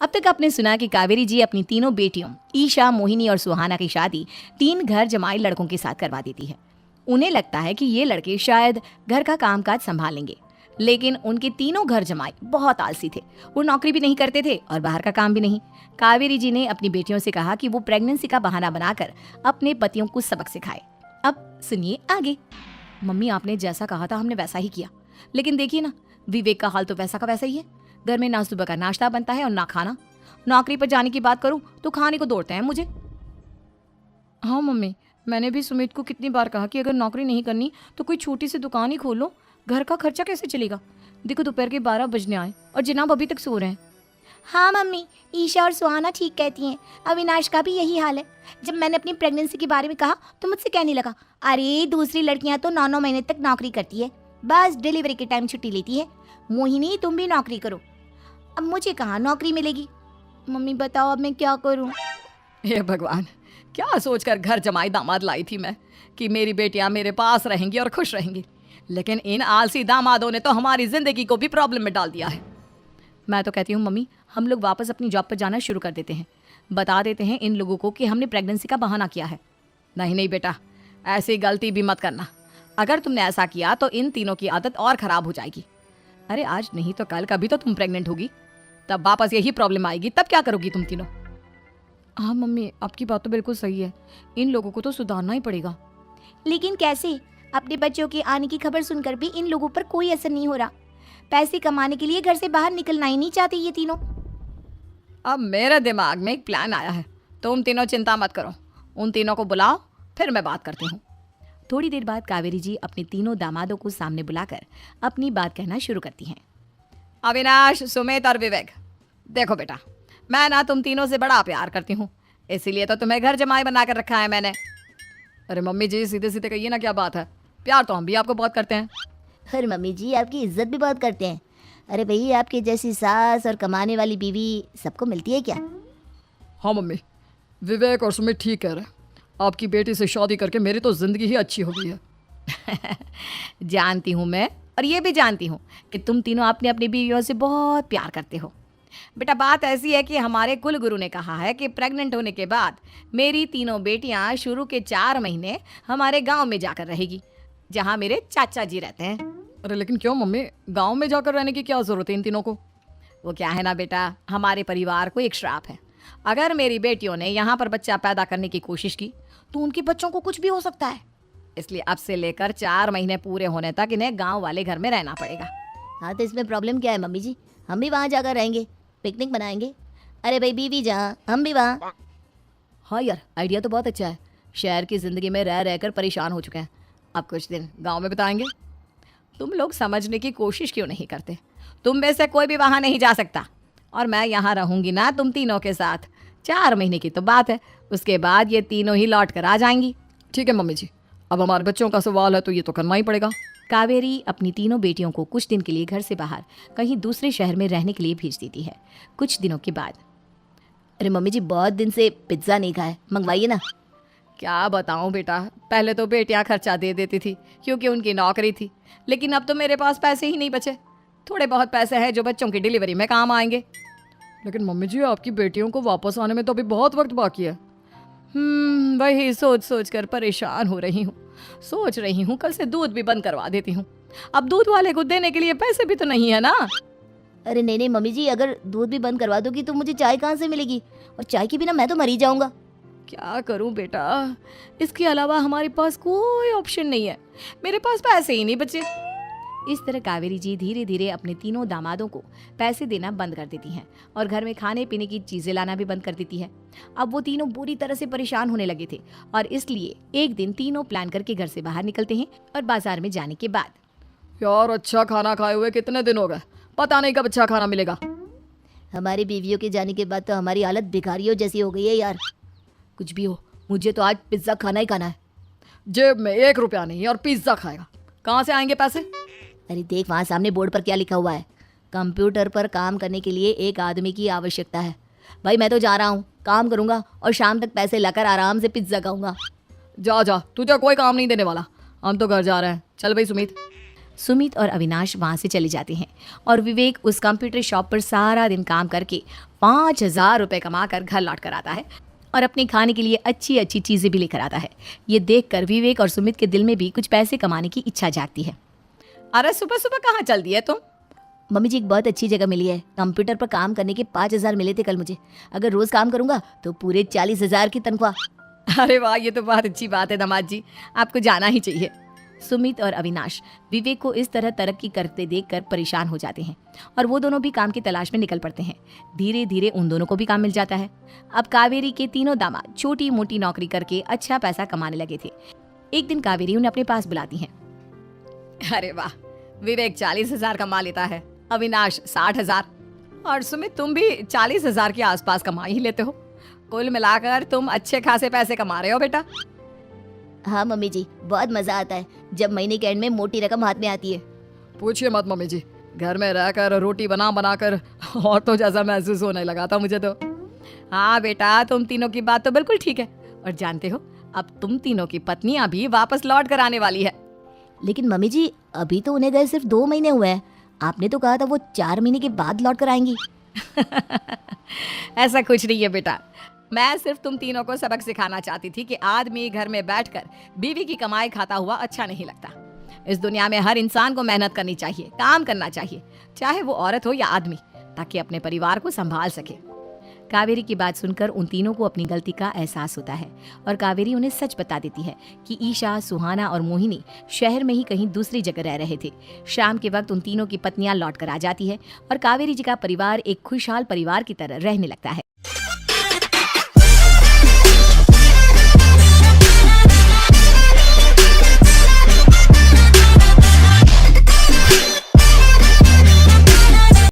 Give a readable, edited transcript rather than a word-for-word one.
अब तक आपने सुना कि कावेरी जी अपनी तीनों बेटियों ईशा, मोहिनी और सुहाना की शादी 3 घर जमाई लड़कों के साथ करवा देती है। उन्हें लगता है कि ये लड़के शायद घर का कामकाज संभाल लेंगे, लेकिन उनके तीनों घर जमाई बहुत आलसी थे। वो नौकरी भी नहीं करते थे और बाहर का काम भी नहीं। कावेरी जी ने अपनी बेटियों से कहा कि वो प्रेगनेंसी का बहाना बनाकर अपने पतियों को सबक सिखाए। अब सुनिए आगे। मम्मी, आपने जैसा कहा था हमने वैसा ही किया, लेकिन देखिए ना, विवेक का हाल तो वैसा का वैसा ही है। घर में ना सुबह का नाश्ता बनता है और ना खाना। नौकरी पर जाने की बात करूं तो खाने को दौड़ते हैं मुझे। हाँ मम्मी, मैंने भी सुमित को कितनी बार कहा कि अगर नौकरी नहीं करनी तो कोई छोटी सी दुकान ही खोल लो, घर का खर्चा कैसे चलेगा। देखो दोपहर के 12 बजने आए और जनाब अभी तक सो रहे हैं। हाँ मम्मी, ईशा और सुहाना ठीक कहती हैं। अविनाश का भी यही हाल है। जब मैंने अपनी प्रेगनेंसी के बारे में कहा तो मुझसे कहने लगा, अरे दूसरी लड़कियां तो 9-9 महीने तक नौकरी करती है, बस डिलीवरी के टाइम छुट्टी लेती है। मोहिनी, तुम भी नौकरी करो। अब मुझे कहाँ नौकरी मिलेगी। मम्मी बताओ अब मैं क्या करूँ। हे भगवान, क्या सोचकर घर जमाई दामाद लाई थी मैं कि मेरी बेटियां मेरे पास रहेंगी और खुश रहेंगी, लेकिन इन आलसी दामादों ने तो हमारी जिंदगी को भी प्रॉब्लम में डाल दिया है। मैं तो कहती हूँ मम्मी, हम लोग वापस अपनी जॉब पर जाना शुरू कर देते हैं। बता देते हैं इन लोगों को कि हमने प्रेगनेंसी का बहाना किया है। नहीं नहीं बेटा, ऐसी गलती भी मत करना। अगर तुमने ऐसा किया तो इन तीनों की आदत और खराब हो जाएगी। अरे आज नहीं तो कल कभी तो तुम प्रेग्नेंट होगी, तब वापस यही प्रॉब्लम आएगी। तब क्या करोगी तुम तीनों। हाँ मम्मी, आपकी बात तो बिल्कुल सही है। इन लोगों को तो सुधारना ही पड़ेगा। लेकिन कैसे? अपने बच्चों के आने की खबर सुनकर भी इन लोगों पर कोई असर नहीं हो रहा। पैसे कमाने के लिए घर से बाहर निकलना ही नहीं चाहते ये तीनों। अब मेरे दिमाग में एक प्लान आया है। तुम तीनों चिंता मत करो, उन तीनों को बुलाओ, फिर मैं बात करती हूँ। थोड़ी देर बाद कावेरी जी अपने तीनों दामादों को सामने बुलाकर अपनी बात कहना शुरू करती हैं। अविनाश, सुमित और विवेक, देखो बेटा, मैं ना तुम तीनों से बड़ा प्यार करती हूँ, इसीलिए तो तुम्हें घर जमाई बना कर रखा है मैंने। अरे मम्मी जी, सीधे सीधे कहिए ना, क्या बात है। प्यार तो हम भी आपको बहुत करते हैं। अरे मम्मी जी, आपकी इज्जत भी बहुत करते हैं। अरे भैया, आपकी जैसी सास और कमाने वाली बीवी सबको मिलती है क्या? हाँ मम्मी, विवेक और सुमित ठीक कह रहे हैं। आपकी बेटी से शादी करके मेरी तो जिंदगी ही अच्छी हो गई है। जानती हूँ मैं, और ये भी जानती हूँ कि तुम तीनों अपने अपनी बीवियों से बहुत प्यार करते हो। बेटा, बात ऐसी है कि हमारे कुल गुरु ने कहा है कि प्रेग्नेंट होने के बाद मेरी तीनों बेटियां शुरू के 4 महीने हमारे गांव में जाकर रहेगी, जहां मेरे चाचा जी रहते हैं। अरे लेकिन क्यों मम्मी, गांव में जाकर रहने की क्या जरूरत है इन तीनों को। वो क्या है ना बेटा, हमारे परिवार को एक श्राप है। अगर मेरी बेटियों ने यहाँ पर बच्चा पैदा करने की कोशिश की तो उनके बच्चों को कुछ भी हो सकता है। इसलिए अब से लेकर 4 महीने पूरे होने तक इन्हें गाँव वाले घर में रहना पड़ेगा। हाँ तो इसमें प्रॉब्लम क्या है मम्मी जी? हम भी वहाँ जाकर रहेंगे, पिकनिक मनाएंगे। अरे भाई, बीवी जहाँ हम भी वहाँ। हाँ यार, आइडिया तो बहुत अच्छा है। शहर की ज़िंदगी में रह रहकर परेशान हो चुके हैं, अब कुछ दिन गांव में बिताएंगे। तुम लोग समझने की कोशिश क्यों नहीं करते। तुम में से कोई भी वहाँ नहीं जा सकता, और मैं यहाँ रहूँगी ना तुम तीनों के साथ। 4 महीने की तो बात है, उसके बाद ये तीनों ही लौट कर आ जाएंगी। ठीक है मम्मी जी, अब हमारे बच्चों का सवाल है तो ये तो करना ही पड़ेगा। कावेरी अपनी तीनों बेटियों को कुछ दिन के लिए घर से बाहर कहीं दूसरे शहर में रहने के लिए भेज देती है। कुछ दिनों के बाद, अरे मम्मी जी, बहुत दिन से पिज्ज़ा नहीं खाया, मंगवाइए ना। क्या बताऊं बेटा, पहले तो बेटियां खर्चा दे देती थी क्योंकि उनकी नौकरी थी, लेकिन अब तो मेरे पास पैसे ही नहीं बचे। थोड़े बहुत पैसे हैं जो बच्चों की डिलीवरी में काम आएंगे। लेकिन मम्मी जी, आपकी बेटियों को वापस आने में तो अभी बहुत वक्त बाकी है। वही सोच सोच कर परेशान हो रही हूँ। सोच रही हूँ कल से दूध भी बंद करवा देती हूँ। अब दूध वाले को देने के लिए पैसे भी तो नहीं है ना। अरे नहीं नहीं मम्मी जी, अगर दूध भी बंद करवा दोगी तो मुझे चाय कहाँ से मिलेगी? और चाय के बिना मैं तो मर ही जाऊंगा। क्या करूं बेटा, इसके अलावा हमारे पास कोई ऑप्शन नहीं है। मेरे पास पैसे ही नहीं बचे। इस तरह कावेरी जी धीरे धीरे अपने तीनों दामादों को पैसे देना बंद कर देती हैं और घर में खाने पीने की चीजें लाना भी बंद कर देती है। अब वो तीनों बुरी तरह से परेशान होने लगे थे और इसलिए एक दिन तीनों प्लान करके घर से बाहर निकलते हैं। और बाजार में जाने के बाद, यार अच्छा खाना खाए हुए कितने दिन हो गए, पता नहीं कब अच्छा खाना मिलेगा। हमारी बीवियों के जाने के बाद तो हमारी हालत भिखारियों जैसी हो गई है यार। कुछ भी हो, मुझे तो आज पिज्जा खाना ही खाना है। जेब में 1 रुपया नहीं और पिज्जा खाएगा, कहाँ से आएंगे पैसे? अरे देख, वहाँ सामने बोर्ड पर क्या लिखा हुआ है, कंप्यूटर पर काम करने के लिए एक आदमी की आवश्यकता है। भाई मैं तो जा रहा हूँ, काम करूँगा और शाम तक पैसे लाकर आराम से पिज्जा खाऊंगा। जा जा, तुझे कोई काम नहीं देने वाला, हम तो घर जा रहे हैं। चल भाई सुमित। सुमित और अविनाश वहाँ से चले जाते हैं और विवेक उस कंप्यूटर शॉप पर सारा दिन काम करके 5,000 रुपये कमा कर घर लौट कर आता है और अपने खाने के लिए अच्छी अच्छी चीज़ें भी लेकर आता है। ये देखकर विवेक और सुमित के दिल में भी कुछ पैसे कमाने की इच्छा जागती है। अरे सुबह सुबह कहाँ चल दी है तुम? मम्मी जी एक बहुत अच्छी जगह मिली है। कंप्यूटर पर काम करने के 5,000 मिले थे कल मुझे। अगर रोज काम करूंगा तो पूरे 40,000 की तनख्वाह। अरे वाह, ये तो बहुत अच्छी बात है दामाद जी, आपको जाना ही चाहिए। सुमित और अविनाश विवेक को इस तरह तरक्की करते देखकर परेशान हो जाते हैं और वो दोनों भी काम की तलाश में निकल पड़ते हैं। धीरे धीरे उन दोनों को भी काम मिल जाता है। अब कावेरी के तीनों दामाद छोटी मोटी नौकरी करके अच्छा पैसा कमाने लगे थे। एक दिन कावेरी उन्हें अपने पास बुलाती है। अरे वाह, विवेक 40,000 कमा लेता है, अविनाश 60,000 और सुमित तुम भी 40,000 के आसपास कमा ही लेते हो। कुल मिलाकर तुम अच्छे खासे पैसे कमा रहे हो बेटा। हाँ मम्मी जी, बहुत मजा आता है जब महीने के एंड में मोटी रकम हाथ में आती है। पूछिए मत मम्मी जी, घर में रहकर रोटी बना बना कर और तो जैसा महसूस होने लगा था मुझे तो। हाँ बेटा, तुम तीनों की बात तो बिल्कुल ठीक है। और जानते हो, अब तुम तीनों की पत्नियां भी वापस लौट कर आने वाली है। लेकिन मम्मी जी अभी तो उन्हें गए सिर्फ 2 महीने हुए हैं। आपने तो कहा था वो 4 महीने के बाद लौट कर आएंगी। ऐसा कुछ नहीं है बेटा, मैं सिर्फ तुम तीनों को सबक सिखाना चाहती थी कि आदमी घर में बैठकर बीवी की कमाई खाता हुआ अच्छा नहीं लगता। इस दुनिया में हर इंसान को मेहनत करनी चाहिए, काम करना चाहिए, चाहे वो औरत हो या आदमी, ताकि अपने परिवार को संभाल सके। कावेरी की बात सुनकर उन तीनों को अपनी गलती का एहसास होता है और कावेरी उन्हें सच बता देती है कि ईशा, सुहाना और मोहिनी शहर में ही कहीं दूसरी जगह रह रहे थे। शाम के वक्त उन तीनों की पत्नियां लौट कर आ जाती है और कावेरी जी का परिवार एक खुशहाल परिवार की तरह रहने लगता है।